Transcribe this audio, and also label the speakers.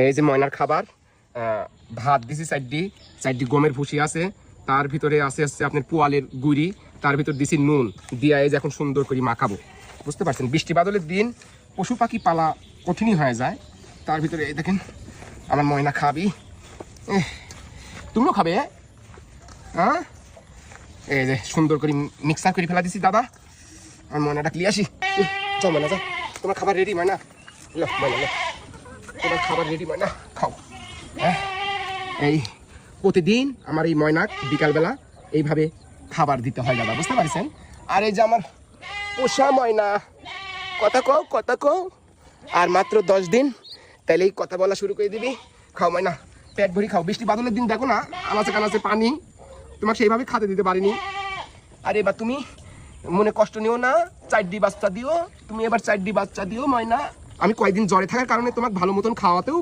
Speaker 1: এই যে ময়নার খাবার, ভাত দিছি চারটি গমের ভুসি আছে, তার ভিতরে আছে হচ্ছে আপনার পোয়ালের গুড়ি, তার ভিতর দিছি নুন দিয়া এই যে এখন সুন্দর করে মাখাবো। বুঝতে পারছেন, বৃষ্টি বাদলের দিন পশু পাখি পালা কঠিনই হয়ে যায়। তার ভিতরে এই দেখেন আমার ময়না খাবি, তুমিও খাবে হ্যাঁ। এই যে সুন্দর করে মিক্সার করে ফেলা দিছি দাদা। আমার ময়নাটা ক্লিয়ার আসি, চল ময়না যা, তোমার খাবার রেডি ময়না, তোমার খাবার রেডি ময়না, খাও। হ্যাঁ, এই প্রতিদিন আমার এই ময়নাক বিকালবেলা এইভাবে খাবার দিতে হয় দাদা, বুঝতে পারছেন। আর এই যে আমার পোষা ময়না, কথা কও আর মাত্র 10 দিন, তাইলেই কথা বলা শুরু করে দিবি। খাও ময়না, পেট ভরি খাও। বৃষ্টি বাদলের দিন দেখো না আনাচে কানাচে পানি, তোমাকে সেইভাবে খেতে দিতে পারিনি। আর এবার তুমি মনে কষ্ট নিও না, 4টি বাচ্চা দিও তুমি, এবার 4টি বাচ্চা দিও ময়না। আমি কয়েকদিন জ্বরে থাকার কারণে তোমাকে ভালো মতন খাওয়াতেও